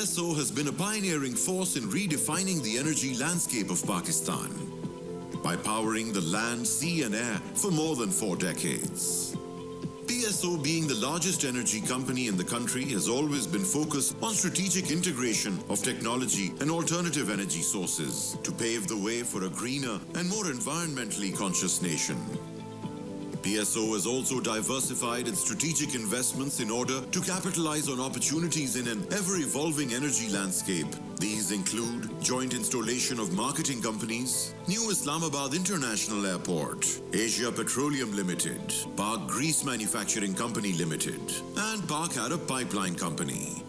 PSO has been a pioneering force in redefining the energy landscape of Pakistan by powering the land, sea and air for more than 4 decades. PSO, being the largest energy company in the country, has always been focused on strategic integration of technology and alternative energy sources to pave the way for a greener and more environmentally conscious nation. PSO has also diversified its strategic investments in order to capitalize on opportunities in an ever-evolving energy landscape. These include joint installation of marketing companies, New Islamabad International Airport, Asia Petroleum Limited, Park Grease Manufacturing Company Limited, and Park Arab Pipeline Company.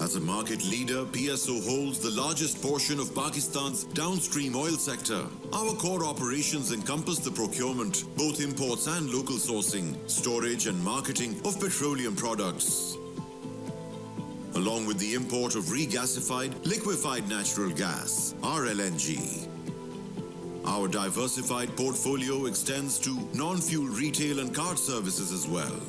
As a market leader, PSO holds the largest portion of Pakistan's downstream oil sector. Our core operations encompass the procurement, both imports and local sourcing, storage and marketing of petroleum products, along with the import of regasified liquefied natural gas, RLNG. Our diversified portfolio extends to non-fuel retail and card services as well.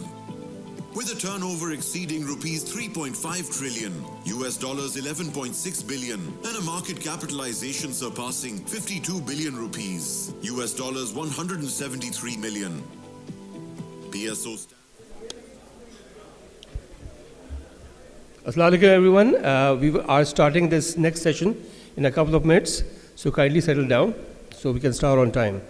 With a turnover exceeding rupees 3.5 trillion, US dollars 11.6 billion, and a market capitalization surpassing 52 billion rupees, US dollars 173 million. PSO. Assalamu alaikum everyone. We are starting this next session in a couple of minutes, so kindly settle down so we can start on time.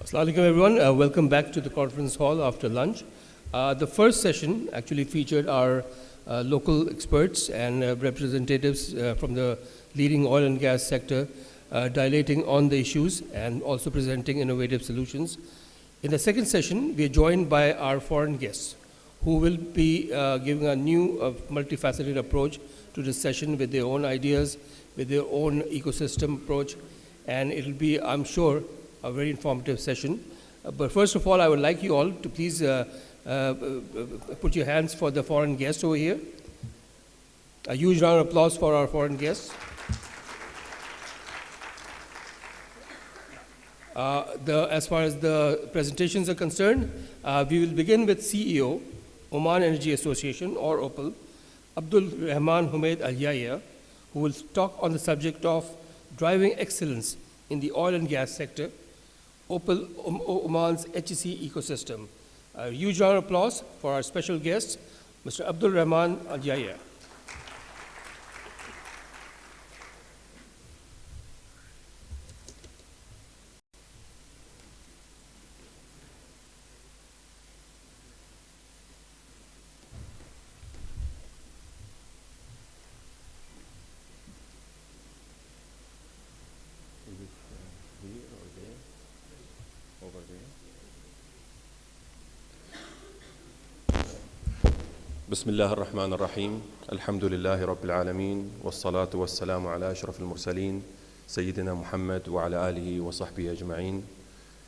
Assalamu alaikum everyone. Welcome back to the conference hall after lunch. The first session actually featured our local experts and representatives from the leading oil and gas sector dilating on the issues and also presenting innovative solutions. In the second session, we are joined by our foreign guests who will be giving a new multifaceted approach to this session with their own ideas, with their own ecosystem approach, and it will be, I'm sure, a very informative session. But first of all, I would like you all to please put your hands for the foreign guests over here. A huge round of applause for our foreign guests. As far as the presentations are concerned, we will begin with CEO, Oman Energy Association, or OPAL, Abdul Rahman Humaid Al Yahya, who will talk on the subject of driving excellence in the oil and gas sector, OPAL Oman's HEC ecosystem. A huge round of applause for our special guest, Mr. Abdul Rahman Al Yahya. بسم الله الرحمن الرحيم الحمد لله رب العالمين والصلاة والسلام على أشرف المرسلين سيدنا محمد وعلى آله وصحبه أجمعين.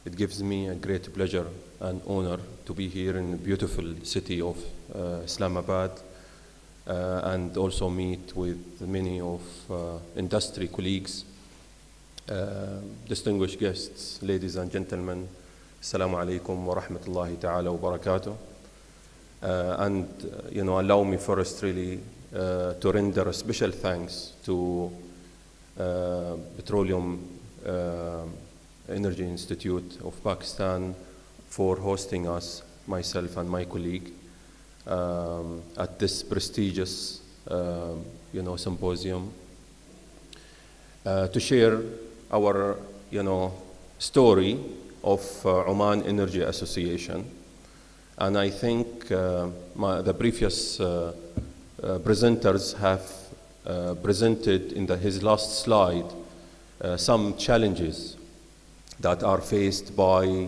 It gives me a great pleasure and honor to be here in the beautiful city of Islamabad and also meet with many of industry colleagues, distinguished guests, ladies and gentlemen. Assalamu alaikum wa rahmatullahi ta'ala wa barakatuh. And allow me first really to render a special thanks to Petroleum Energy Institute of Pakistan for hosting us, myself and my colleague, at this prestigious symposium to share our, story of Oman Energy Association. And I think the previous presenters have presented in his last slide some challenges that are faced by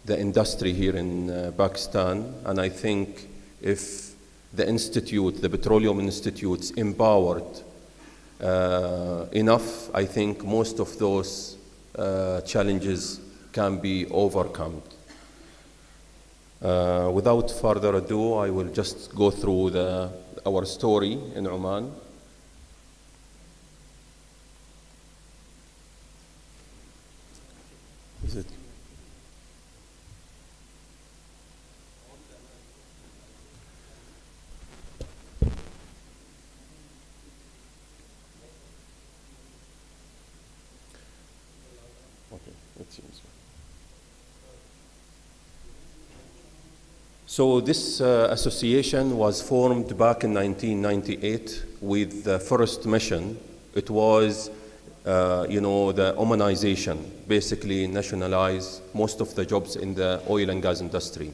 the industry here in Pakistan. And I think if the institute, the Petroleum Institute's empowered enough, I think most of those challenges can be overcome. Without further ado, I will just go through our story in Oman. Is it? Okay, it seems. So this association was formed back in 1998 with the first mission. It was, the Omanization, basically nationalize most of the jobs in the oil and gas industry.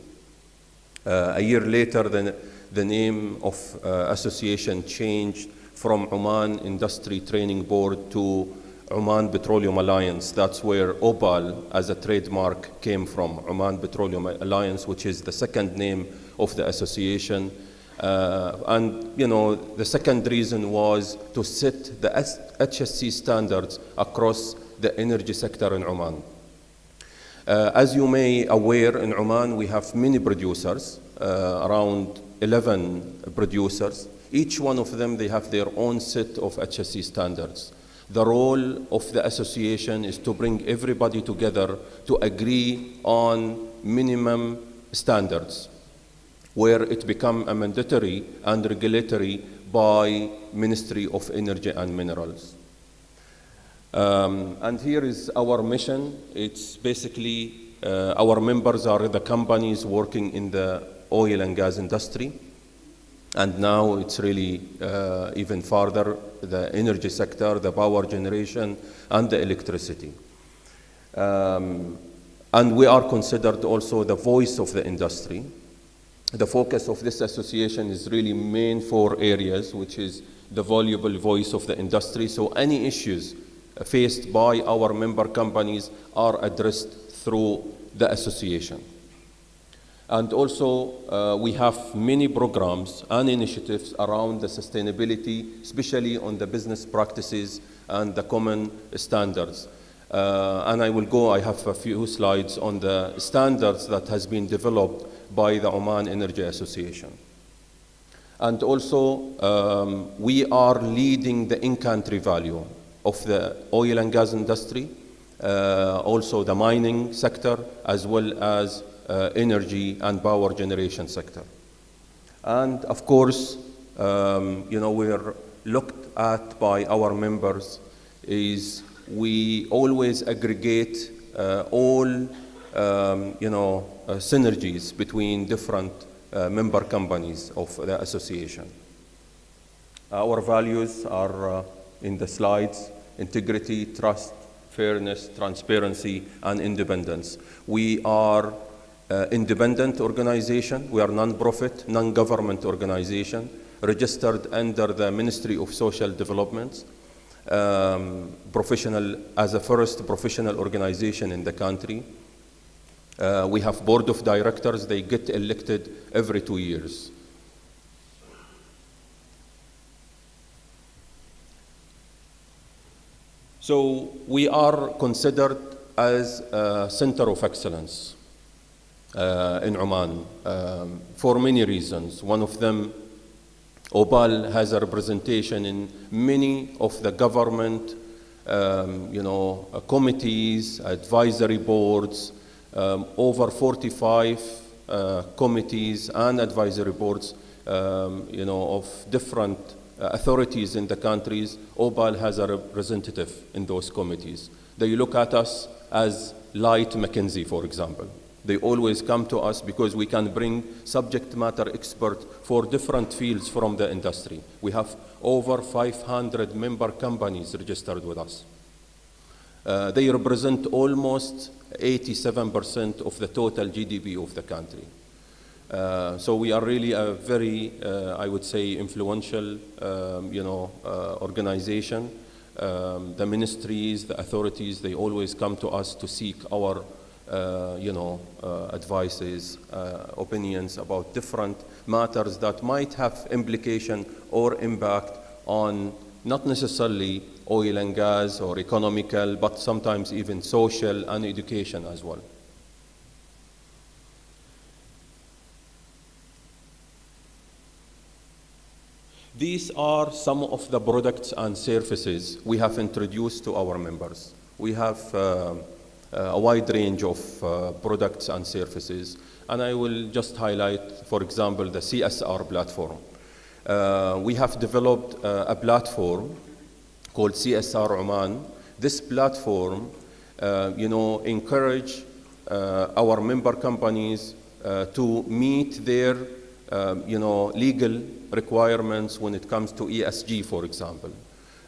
A year later, the name of association changed from Oman Industry Training Board to Oman Petroleum Alliance. That's where OPAL as a trademark came from, Oman Petroleum Alliance, which is the second name of the association. And the second reason was to set the HSC standards across the energy sector in Oman. As you may aware, in Oman we have many producers, around 11 producers. Each one of them, they have their own set of HSC standards. The role of the association is to bring everybody together to agree on minimum standards, where it becomes a mandatory and regulatory by Ministry of Energy and Minerals. And here is our mission. It's basically our members are the companies working in the oil and gas industry. And now it's really even further, the energy sector, the power generation, and the electricity. And we are considered also the voice of the industry. The focus of this association is really main 4 areas, which is the valuable voice of the industry. So any issues faced by our member companies are addressed through the association. And also, we have many programs and initiatives around the sustainability, especially on the business practices and the common standards. And I have a few slides on the standards that has been developed by the Oman Energy Association. And also, we are leading the in-country value of the oil and gas industry, also the mining sector, as well as energy and power generation sector. And of course, we're looked at by our members is we always aggregate all synergies between different member companies of the association. Our values are in the slides: integrity, trust, fairness, transparency, and independence. We are independent organization. We are non-profit, non-government organization, registered under the Ministry of Social Development, as a first professional organization in the country. We have board of directors. They get elected every 2 years. So we are considered as a center of excellence in Oman for many reasons. One of them, OPAL has a representation in many of the government committees, advisory boards, over 45 committees and advisory boards of different authorities in the countries. OPAL has a representative in those committees. They look at us as light McKinsey, for example. They always come to us because we can bring subject matter experts for different fields from the industry. We have over 500 member companies registered with us. They represent almost 87% of the total GDP of the country. So we are really a very, I would say, influential, organization. The ministries, the authorities, they always come to us to seek our, advices, opinions about different matters that might have implication or impact on not necessarily oil and gas or economical, but sometimes even social and education as well. These are some of the products and services we have introduced to our members. We have a wide range of products and services, and I will just highlight, for example, the CSR platform. We have developed a platform called CSR Oman. This platform, encourage our member companies to meet their, legal requirements when it comes to ESG, for example,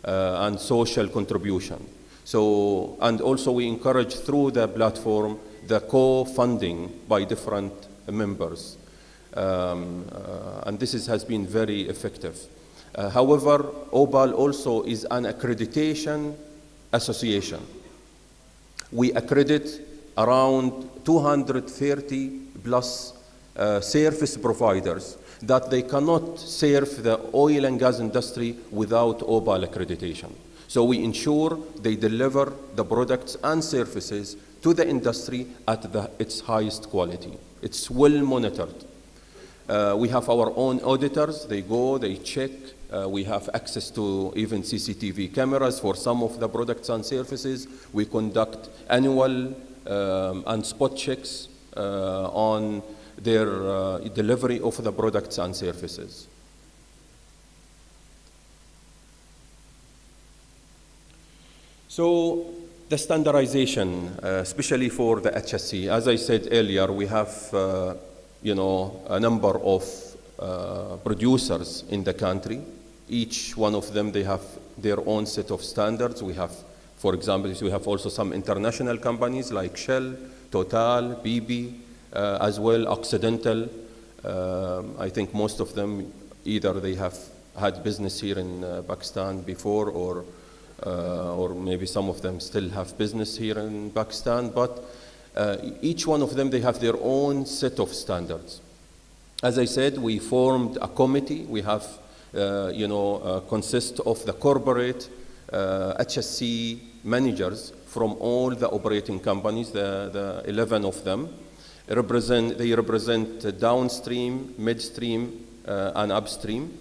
and social contribution. So, and also we encourage through the platform the co-funding by different members. And this has been very effective. However, OBAL also is an accreditation association. We accredit around 230 plus service providers that they cannot serve the oil and gas industry without OBAL accreditation. So we ensure they deliver the products and services to the industry at its highest quality. It's well monitored. We have our own auditors. They go, they check. We have access to even CCTV cameras for some of the products and services. We conduct annual and spot checks on their delivery of the products and services. So the standardization, especially for the HSC, as I said earlier, we have a number of producers in the country. Each one of them, they have their own set of standards. We have, for example, we have also some international companies like Shell, Total, BP, as well, Occidental. I think most of them, either they have had business here in Pakistan before, or maybe some of them still have business here in Pakistan, but each one of them, they have their own set of standards. As I said, we formed a committee. We have, consist of the corporate HSC managers from all the operating companies, the 11 of them. They represent downstream, midstream, and upstream.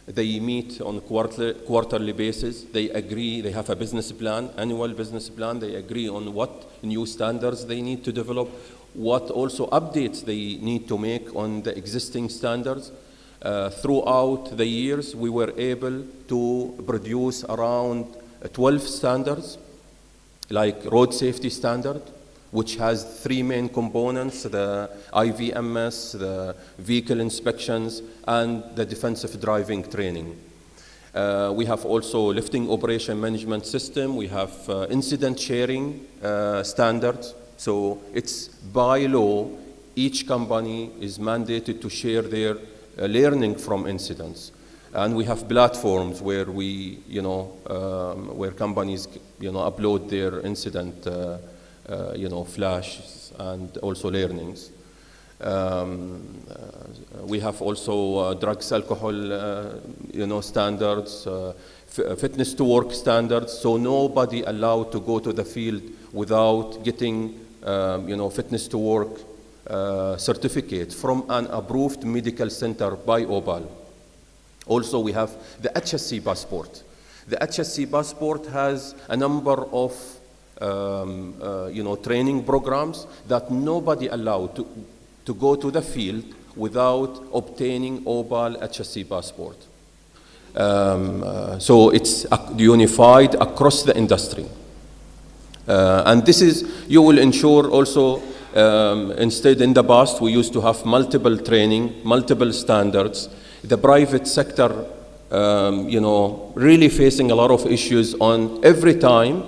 They meet on a quarterly basis. They agree, they have a business plan, annual business plan. They agree on what new standards they need to develop, what also updates they need to make on the existing standards. Throughout the years, we were able to produce around 12 standards, like road safety standard, which has 3 main components: the IVMS, the vehicle inspections, and the defensive driving training. We have also lifting operation management system. We have incident sharing standards. So it's by law, each company is mandated to share their learning from incidents. And we have platforms where we, where companies, upload their incident flashes and also learnings. We have also drugs, alcohol, standards, fitness to work standards. So nobody allowed to go to the field without getting, fitness to work certificate from an approved medical center by OBAL. Also, we have the HSC passport. The HSC passport has a number of training programs that nobody allowed to go to the field without obtaining OBAL HSC passport. So it's unified across the industry. And this is, you will ensure also, instead in the past, we used to have multiple training, multiple standards. The private sector, really facing a lot of issues on every time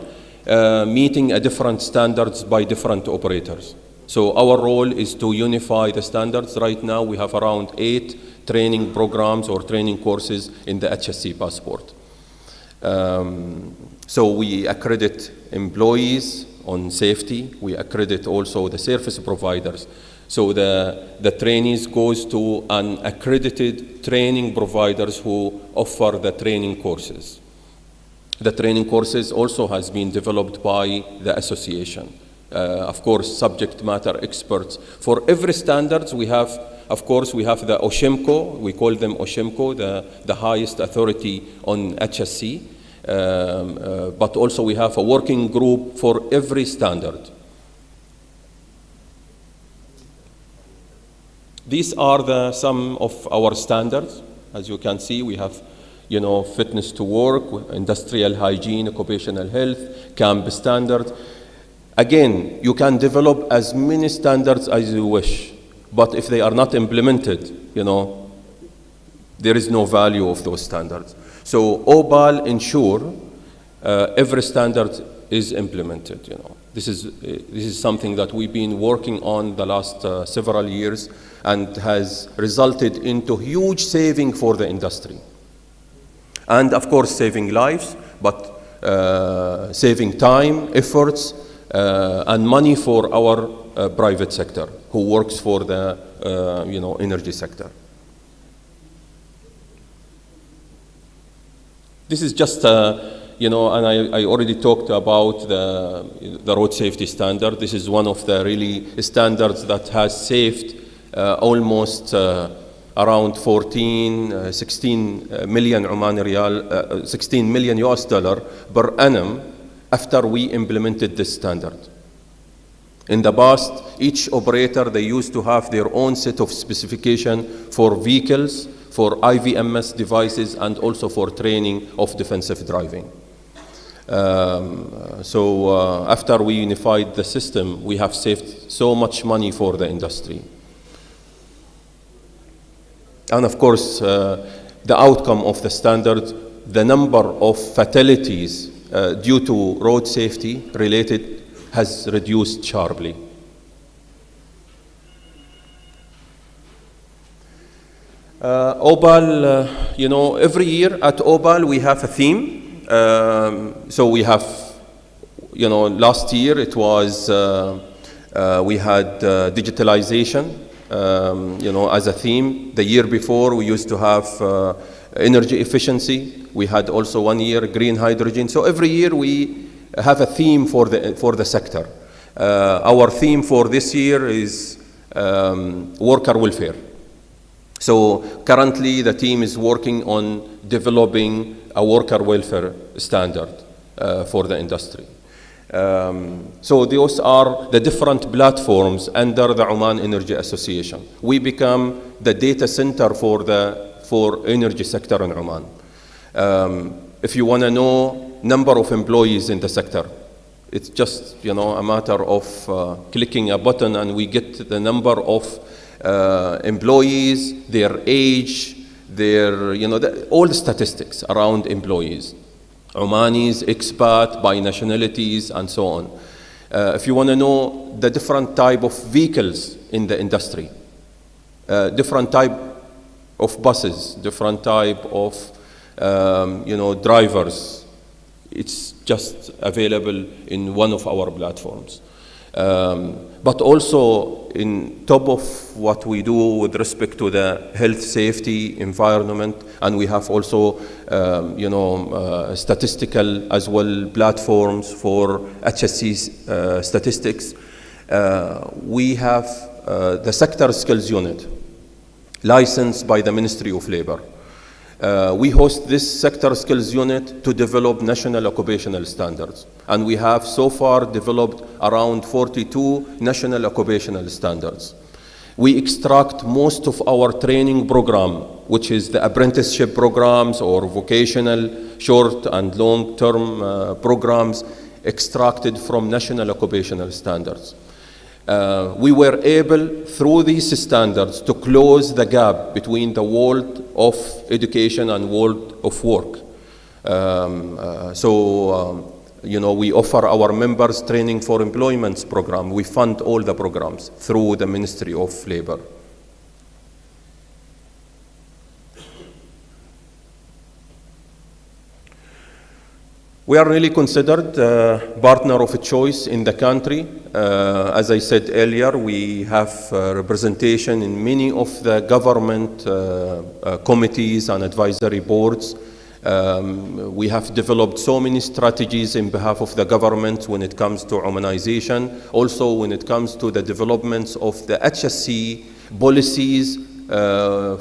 meeting a different standards by different operators. So our role is to unify the standards. Right now we have around 8 training programs or training courses in the HSC passport. So we accredit employees on safety. We accredit also the service providers. So the trainees goes to an accredited training providers who offer the training courses. The training courses also has been developed by the association. Of course, subject matter experts. For every standards we have, of course, we have the OSHIMCO, we call them OSHIMCO, the highest authority on HSC. But also we have a working group for every standard. These are some of our standards. As you can see, we have, fitness to work, industrial hygiene, occupational health, camp standards. Again, you can develop as many standards as you wish, but if they are not implemented, there is no value of those standards. So OBAL ensure every standard is implemented. This is something that we've been working on the last several years and has resulted into huge saving for the industry. And of course, saving lives, but saving time, efforts, and money for our private sector who works for the energy sector. This is just and I already talked about the road safety standard. This is one of the really standards that has saved almost around 16 million Omani Riyal, 16 million US dollar per annum after we implemented this standard. In the past, each operator, they used to have their own set of specification for vehicles, for IVMS devices, and also for training of defensive driving. So after we unified the system, we have saved so much money for the industry. And of course, the outcome of the standard, the number of fatalities due to road safety related has reduced sharply. OBAL, every year at OBAL we have a theme. So we have, last year it was, we had digitalization, as a theme. The year before we used to have energy efficiency. We had also 1 year green hydrogen. So every year we have a theme for the sector. Our theme for this year is worker welfare. So currently the team is working on developing a worker welfare standard for the industry. So those are the different platforms under the Oman Energy Association. We become the data center for energy sector in Oman. If you want to know number of employees in the sector, it's just a matter of clicking a button and we get the number of employees, their age, their all the statistics around employees, Omanis, expat, by nationalities, and so on. If you want to know the different type of vehicles in the industry, different type of buses, different type of drivers, it's just available in one of our platforms. But also in top of what we do with respect to the health, safety, environment, and we have also statistical as well platforms for HSC statistics. We have the sector skills unit licensed by the Ministry of Labor. We host this sector skills unit to develop national occupational standards. And we have so far developed around 42 national occupational standards. We extract most of our training program, which is the apprenticeship programs or vocational short and long-term programs, extracted from national occupational standards. We were able, through these standards, to close the gap between the world of education and world of work. we offer our members training for employment program. We fund all the programs through the Ministry of Labor. We are really considered partner of choice in the country. As I said earlier, we have representation in many of the government committees and advisory boards. We have developed so many strategies in behalf of the government when it comes to Omanization, also when it comes to the developments of the HSC policies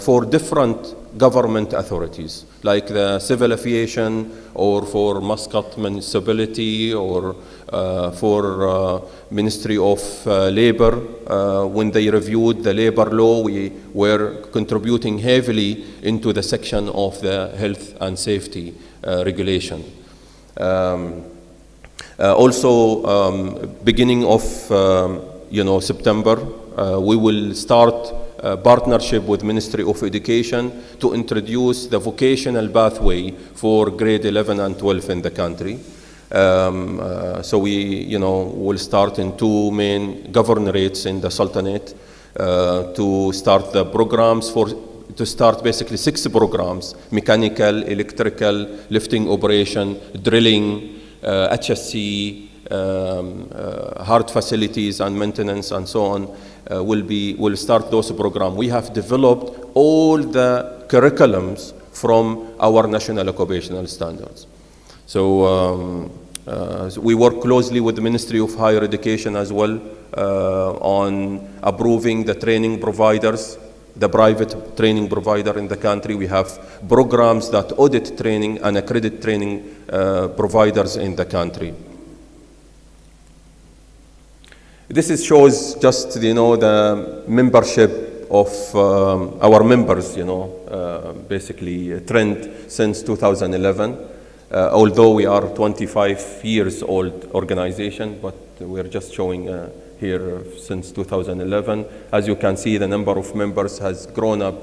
for different government authorities, like the civil aviation, or for Muscat municipality, or for Ministry of Labor. When they reviewed the labor law, we were contributing heavily into the section of the health and safety regulation. Also, beginning of September, we will start partnership with Ministry of Education to introduce the vocational pathway for grade 11 and 12 in the country. So we, will start in 2 main governorates in the Sultanate to start the programs to start basically 6 programs: mechanical, electrical, lifting operation, drilling, HSC, hard facilities and maintenance, and so on. Will start those programs. We have developed all the curriculums from our national occupational standards. So we work closely with the Ministry of Higher Education as well on approving the training providers, the private training provider in the country. We have programs that audit training and accredit training providers in the country. This shows just, the membership of our members, basically trend since 2011. Although we are 25 years old organization, but we're just showing here since 2011. As you can see, the number of members has grown up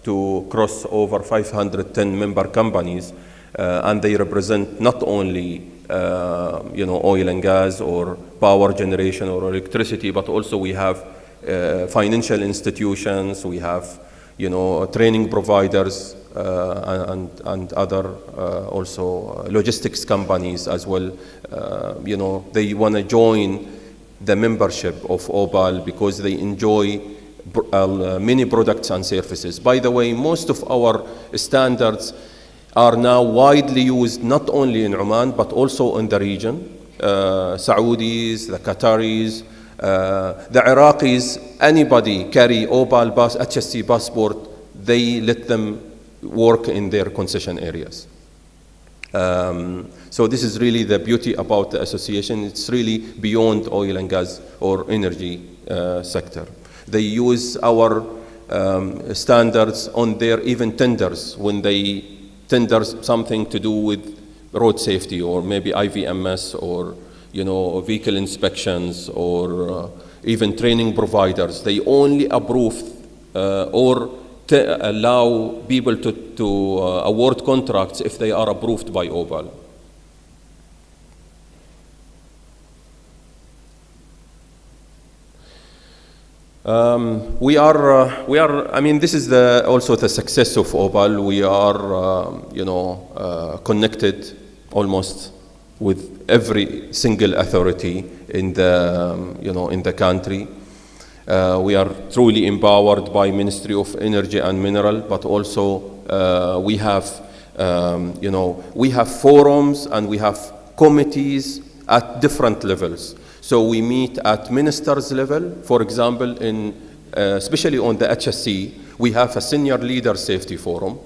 to cross over 510 member companies, and they represent not only oil and gas or power generation or electricity, but also we have financial institutions, we have training providers, and other also logistics companies as well. They want to join the membership of OPAL because they enjoy many products and services. By the way, most of our standards are now widely used not only in Oman but also in the region. Saudis, the Qataris, the Iraqis, anybody carry OPAL HSC passport, they let them work in their concession areas. So this is really the beauty about the association. It's really beyond oil and gas or energy sector. They use our standards on their even tenders when they tender something to do with road safety or maybe IVMS or vehicle inspections or even training providers. They only approve or allow people to award contracts if they are approved by OPAL. We are. I mean, this is also the success of OPAL. We are, connected almost with every single authority in the, in the country. We are truly empowered by Ministry of Energy and Mineral, but also we have, we have forums and we have committees at different levels. So we meet at ministers level. For example, especially on the HSC, we have a senior leader safety forum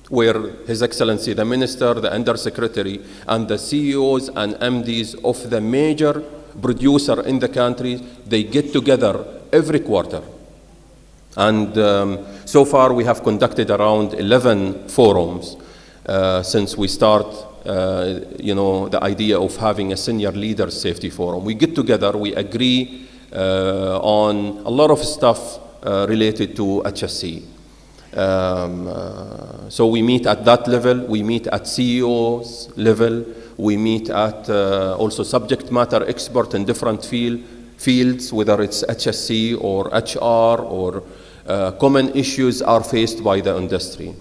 where His Excellency the Minister, the Undersecretary, and the CEOs and MDs of the major producer in the country, they get together every quarter. And so far we have conducted around 11 forums since we start the idea of having a senior leader safety forum. We get together, we agree on a lot of stuff related to HSC. So we meet at that level, we meet at CEOs level, We meet at also subject matter expert in different fields, whether it's HSC or HR or common issues are faced by the industry.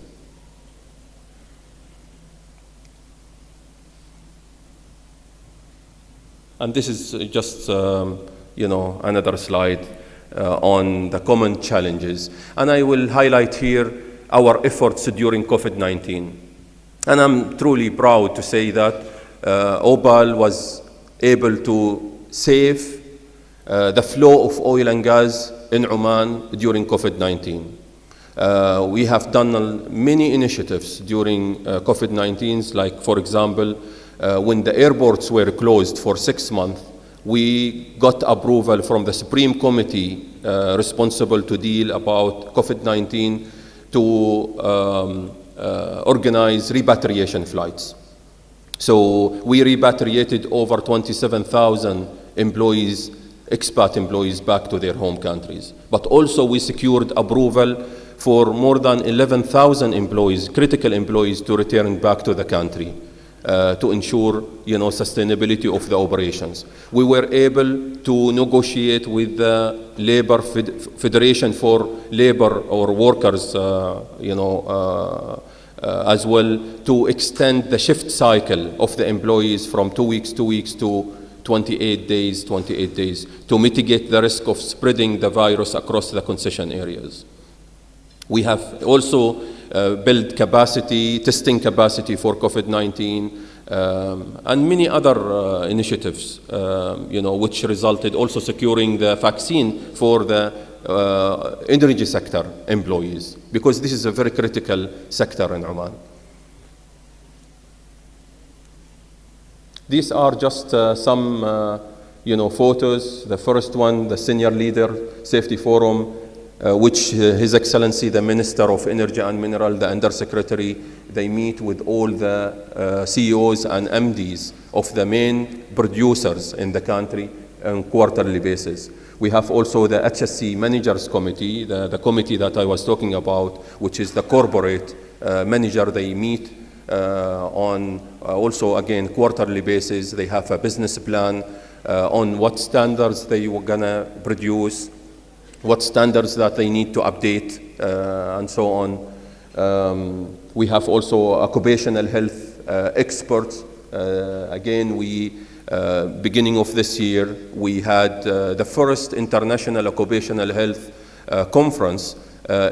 And this is just, another slide on the common challenges. And I will highlight here our efforts during COVID-19. And I'm truly proud to say that OPAL was able to save the flow of oil and gas in Oman during COVID-19. We have done many initiatives during COVID-19, like, for example, when the airports were closed for 6 months, we got approval from the Supreme Committee responsible to deal about COVID-19 to organize repatriation flights. So we repatriated over 27,000 employees, expat employees, back to their home countries. But also we secured approval for more than 11,000 employees, critical employees, to return back to the country to ensure, sustainability of the operations. We were able to negotiate with the Labor Federation for Labor or Workers, as well, to extend the shift cycle of the employees from 2 weeks to 28 days, to mitigate the risk of spreading the virus across the concession areas. We have also built testing capacity for COVID-19, and many other initiatives, which resulted also securing the vaccine for the energy sector employees, because this is a very critical sector in Oman. These are just some, photos. The first one, the Senior Leader Safety Forum, which His Excellency, the Minister of Energy and Mineral, the Undersecretary, they meet with all the CEOs and MDs of the main producers in the country on quarterly basis. We have also the HSC Managers Committee, the committee that I was talking about, which is the corporate manager. They meet on also, again, quarterly basis. They have a business plan on what standards they were gonna produce, what standards that they need to update, and so on. We have also occupational health experts. Again, beginning of this year, we had the first international occupational health conference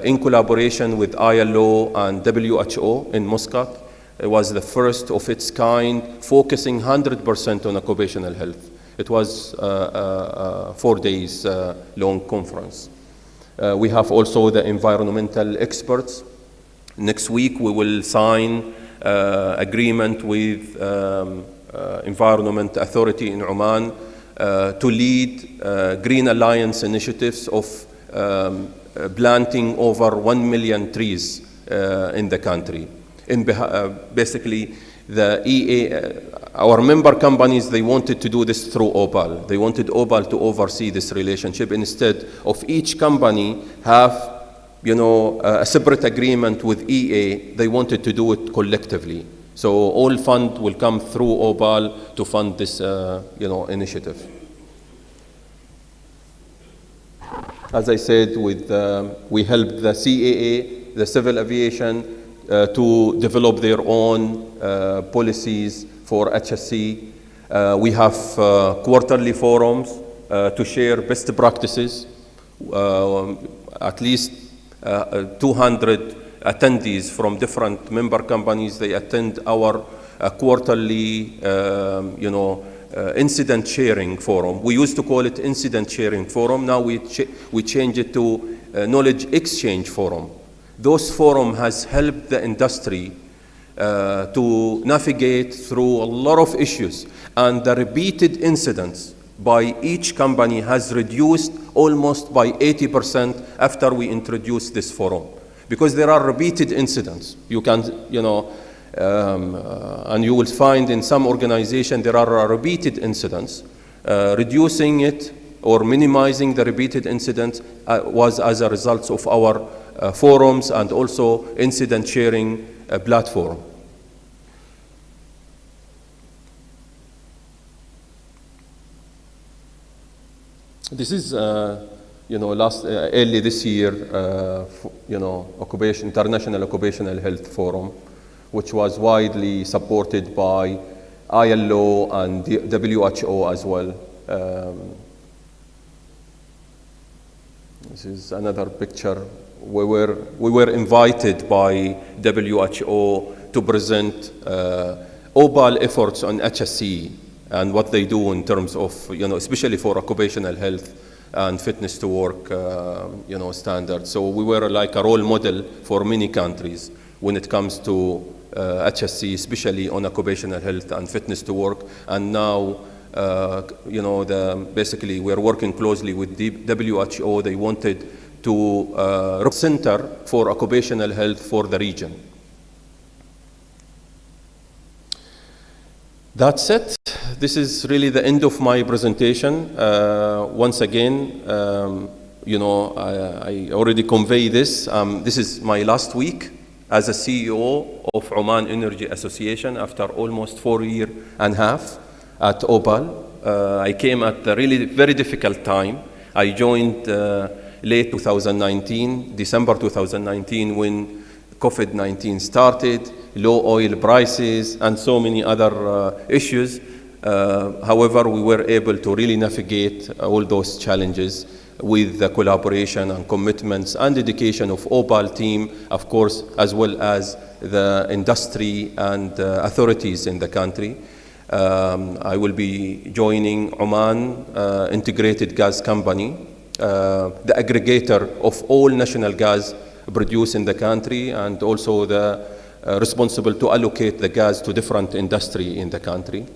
in collaboration with ILO and WHO in Muscat. It was the first of its kind, focusing 100% on occupational health. It was a 4 days long conference. We have also the environmental experts. Next week we will sign agreement with Environment Authority in Oman to lead Green Alliance initiatives of planting over 1 million trees in the country. Basically, the our member companies, they wanted to do this through OPAL. They wanted OPAL to oversee this relationship instead of each company have, a separate agreement with EA. They wanted to do it collectively. So all fund will come through OPAL to fund this, initiative. As I said, we helped the CAA, the civil aviation, to develop their own policies for HSC. We have quarterly forums to share best practices. At least 200 attendees from different member companies, they attend our quarterly incident sharing forum. We used to call it incident sharing forum. Now we change it to knowledge exchange forum. Those forum has helped the industry to navigate through a lot of issues, and the repeated incidents by each company has reduced almost by 80% after we introduced this forum. Because there are repeated incidents. You can, and you will find in some organization there are repeated incidents. Reducing it or minimizing the repeated incidents was as a result of our forums and also incident sharing platform. This is, early this year, International Occupational Health Forum, which was widely supported by ILO and the WHO as well. This is another picture. We were invited by WHO to present OPAL efforts on HSE and what they do in terms of, especially for occupational health and fitness to work, standards. So we were like a role model for many countries when it comes to HSE, especially on occupational health and fitness to work. And now, basically we're working closely with the WHO. They wanted to center for occupational health for the region. That's it. This is really the end of my presentation. Once again, I already convey this. This is my last week as a CEO of Oman Energy Association after almost 4.5 years at OPAL. I came at a really very difficult time. I joined late 2019, December 2019, when COVID-19 started, low oil prices, and so many other issues. However, we were able to really navigate all those challenges with the collaboration and commitments and dedication of OPAL team, of course, as well as the industry and authorities in the country. I will be joining Oman Integrated Gas Company, the aggregator of all national gas produced in the country, and also the responsible to allocate the gas to different industry in the country.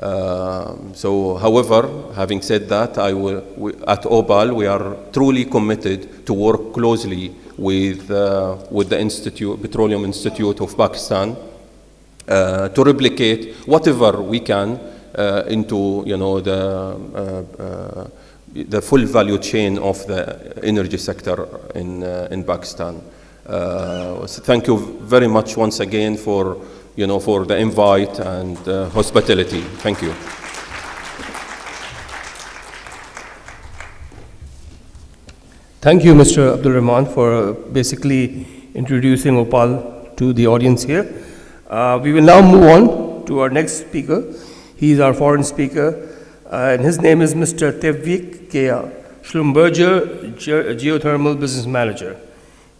However, having said that, at OPAL, we are truly committed to work closely with the Petroleum Institute of Pakistan to replicate whatever we can into the full value chain of the energy sector in Pakistan. So thank you very much once again for the invite and hospitality. Thank you. Thank you, Mr. Abdul Rahman, for basically introducing OPAL to the audience here. We will now move on to our next speaker. He is our foreign speaker, and his name is Mr. Tevfik Kea, Schlumberger Geothermal Business Manager.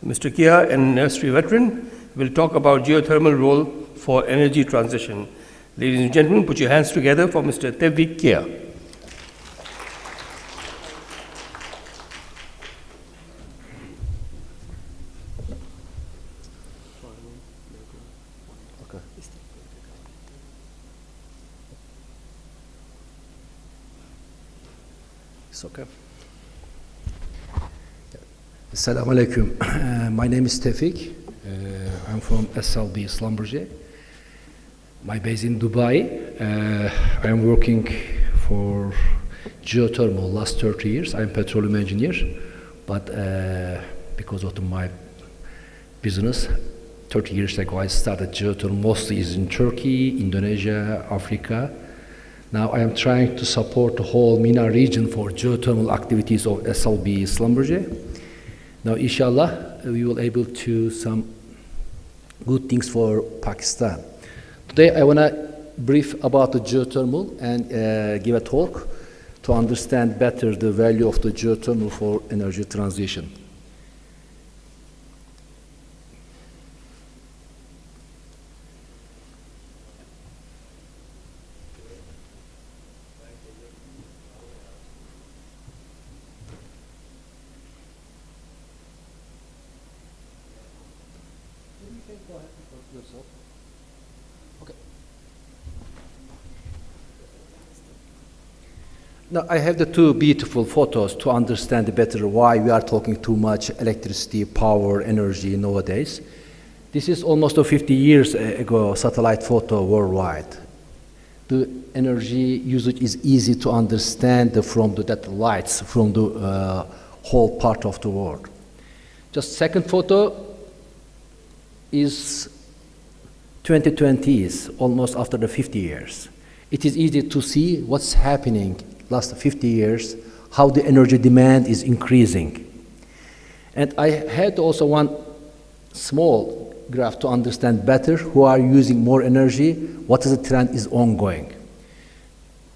Mr. Kea, an industry veteran, will talk about geothermal role for energy transition. Ladies and gentlemen, put your hands together for Mr. Tevfik Kea. It's okay. Assalamu alaikum. My name is Tevfik. I'm from SLB Schlumberger. My base in Dubai. I am working for geothermal last 30 years. I'm petroleum engineer, but because of my business, 30 years ago I started geothermal. Mostly is in Turkey, Indonesia, Africa. Now I am trying to support the whole MENA region for geothermal activities of SLB Schlumberger. Now, inshallah, we will able to some good things for Pakistan. Today, I want to brief about the geothermal and give a talk to understand better the value of the geothermal for energy transition. Now, I have the two beautiful photos to understand better why we are talking too much electricity, power, energy nowadays. This is almost 50 years ago satellite photo worldwide. The energy usage is easy to understand from that lights from the whole part of the world. Just second photo is 2020s, almost after the 50 years. It is easy to see what's happening last 50 years, how the energy demand is increasing. And I had also one small graph to understand better who are using more energy, what is the trend is ongoing.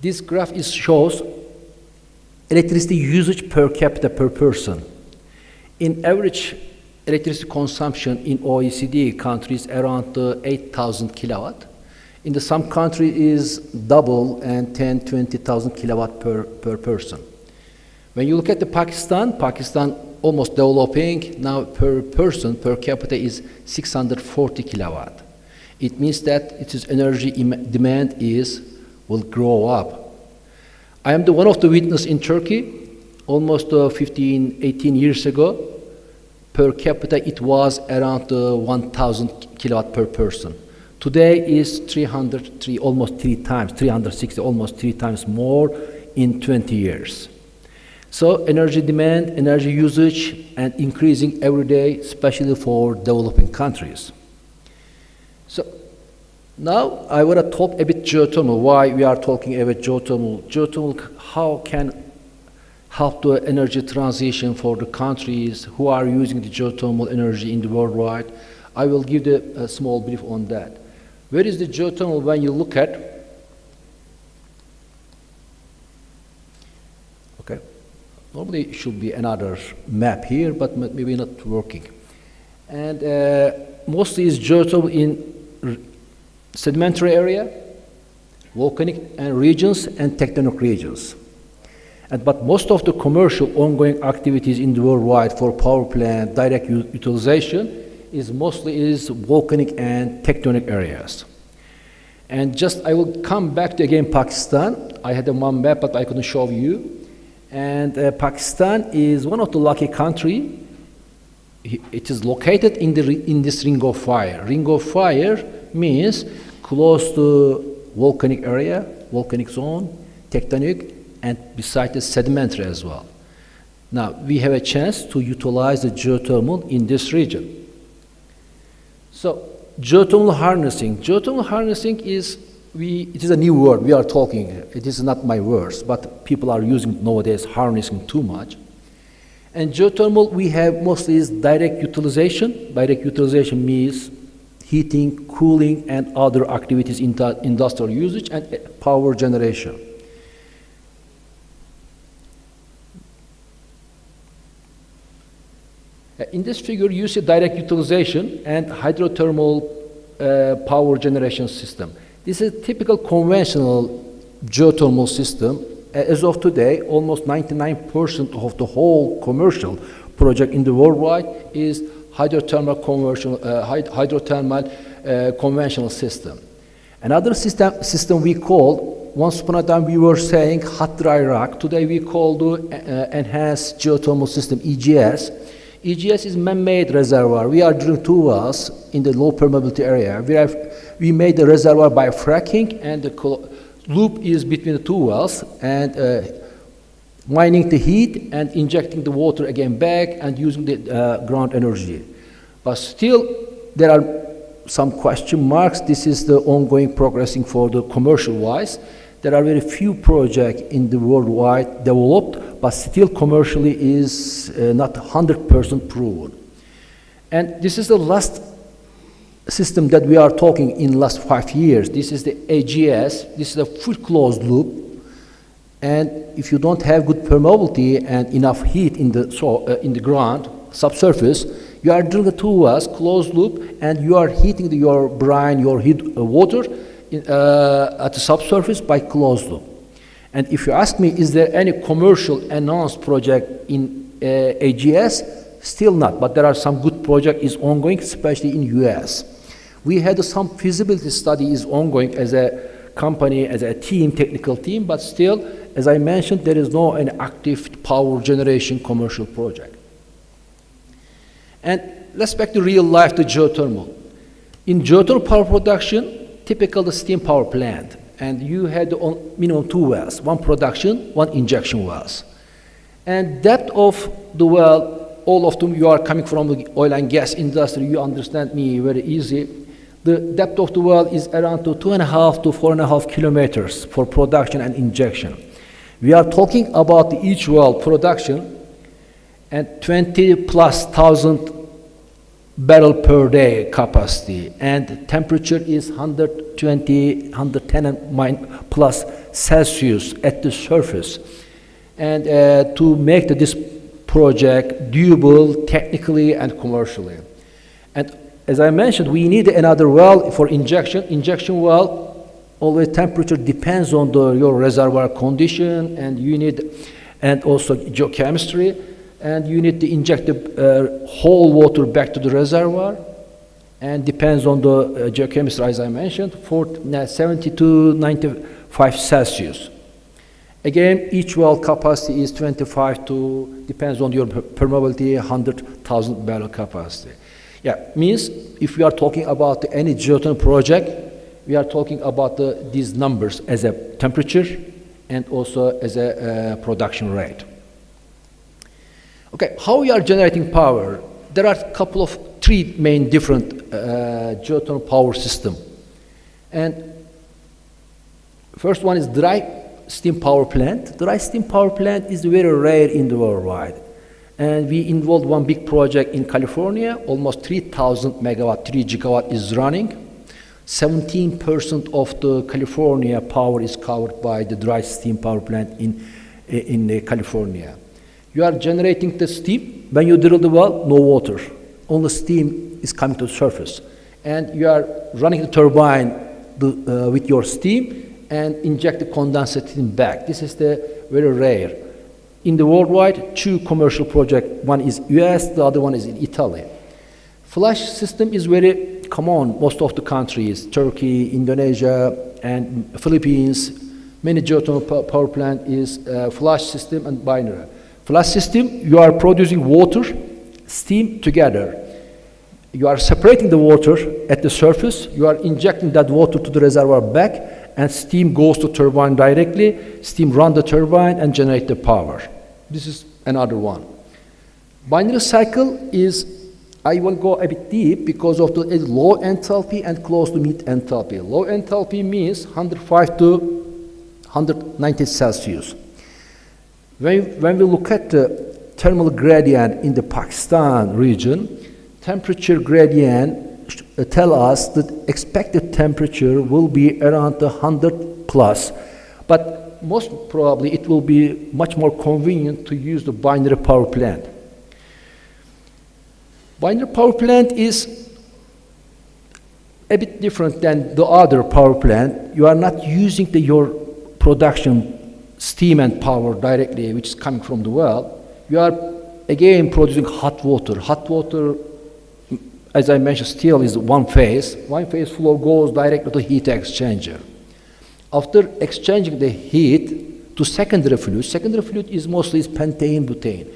This graph shows electricity usage per capita per person. In average, electricity consumption in OECD countries around 8,000 kilowatt. In some country is double and 10, 20,000 kilowatt per person. When you look at Pakistan almost developing, now per person, per capita is 640 kilowatt. It means that its energy demand will grow up. I am one of the witness in Turkey, almost 15, 18 years ago. Per capita, it was around 1,000 kilowatt per person. Today is 360, almost 3 times more in 20 years. So energy demand, energy usage, and increasing every day, especially for developing countries. So now I want to talk a bit geothermal, why we are talking about geothermal. Geothermal, how can help the energy transition for the countries who are using the geothermal energy in the worldwide. I will give a small brief on that. Where is the geothermal when you look at? Okay, normally it should be another map here, but maybe not working. And mostly is geothermal in sedimentary area, volcanic regions, and tectonic regions. But most of the commercial ongoing activities in the worldwide for power plant direct utilization is mostly volcanic and tectonic areas. And just I will come back to again Pakistan. I had one map, but I couldn't show you. And Pakistan is one of the lucky country. It is located in this ring of fire. Ring of fire means close to volcanic area, volcanic zone, tectonic, and besides the sedimentary as well. Now, we have a chance to utilize the geothermal in this region. So, geothermal harnessing. Geothermal harnessing it is a new word we are talking. It is not my words, but people are using nowadays harnessing too much. And geothermal, we have mostly is direct utilization. Direct utilization means heating, cooling, and other activities in industrial usage and power generation. In this figure, you see direct utilization and hydrothermal power generation system. This is a typical conventional geothermal system. As of today, almost 99% of the whole commercial project in the worldwide is hydrothermal conventional system. Another system we call, once upon a time we were saying hot dry rock. Today we call the enhanced geothermal system, EGS. EGS is man-made reservoir. We are drilling 2 wells in the low permeability area. We made the reservoir by fracking, and the loop is between the 2 wells, and mining the heat and injecting the water again back and using the ground energy. But still, there are some question marks. This is the ongoing progressing for the commercial-wise. There are very few projects in the worldwide developed, but still commercially is not 100% proven. And this is the last system that we are talking in last 5 years. This is the AGS. This is a full closed loop. And if you don't have good permeability and enough heat in the ground, subsurface, you are drilling the 2 wells, closed loop, and you are heating your brine, your water at the subsurface by closed loop. And if you ask me, is there any commercial announced project in AGS? Still not, but there are some good project is ongoing, especially in US. We had some feasibility study is ongoing as a company, as a team, technical team, but still, as I mentioned, there is no an active power generation commercial project. And let's back to real life, the geothermal. In geothermal power production, typical the steam power plant, and you had minimum 2 wells, 1 production, 1 injection wells. And depth of the well, all of them, you are coming from the oil and gas industry, you understand me very easy. The depth of the well is around 2.5 to 4.5 kilometers for production and injection. We are talking about the each well production and 20,000+ barrel per day capacity, and temperature is 120, 110 plus Celsius at the surface. And to make this project doable technically and commercially. And as I mentioned, we need another well for injection. Injection well, always temperature depends on your reservoir condition, and you need, and also geochemistry, and you need to inject the whole water back to the reservoir, and depends on the geochemistry, as I mentioned, for 70 to 95 Celsius. Again, each well capacity is 25 to, depends on your permeability, 100,000 barrel capacity. Yeah, means if we are talking about any geothermal project, we are talking about these numbers as a temperature and also as a production rate. Okay, how we are generating power? There are a couple of three main different geothermal power system. And first one is dry steam power plant. Dry steam power plant is very rare in the worldwide. And we involved one big project in California, almost 3,000 megawatt, 3 gigawatt is running. 17% of the California power is covered by the dry steam power plant in California. You are generating the steam. When you drill the well, no water. Only steam is coming to the surface. And you are running the turbine with your steam and inject the condensate steam back. This is the very rare. In the worldwide, 2 commercial projects. One is US, the other one is in Italy. Flash system is very common. Most of the countries, Turkey, Indonesia, and Philippines, many geothermal power plant is flash system and binary. Flash system, you are producing water, steam together. You are separating the water at the surface, you are injecting that water to the reservoir back, and steam goes to turbine directly, steam run the turbine and generate the power. This is another one. Binary cycle is, I will go a bit deep because of the low enthalpy and close to mid enthalpy. Low enthalpy means 105 to 190 Celsius. When we look at the thermal gradient in the Pakistan region, temperature gradient tell us that expected temperature will be around 100 plus, but most probably it will be much more convenient to use the binary power plant. Binary power plant is a bit different than the other power plant. You are not using your production steam and power directly, which is coming from the well. You are again producing hot water. Hot water, as I mentioned, still is one phase. One phase flow goes directly to the heat exchanger. After exchanging the heat to secondary fluid is mostly pentane butane.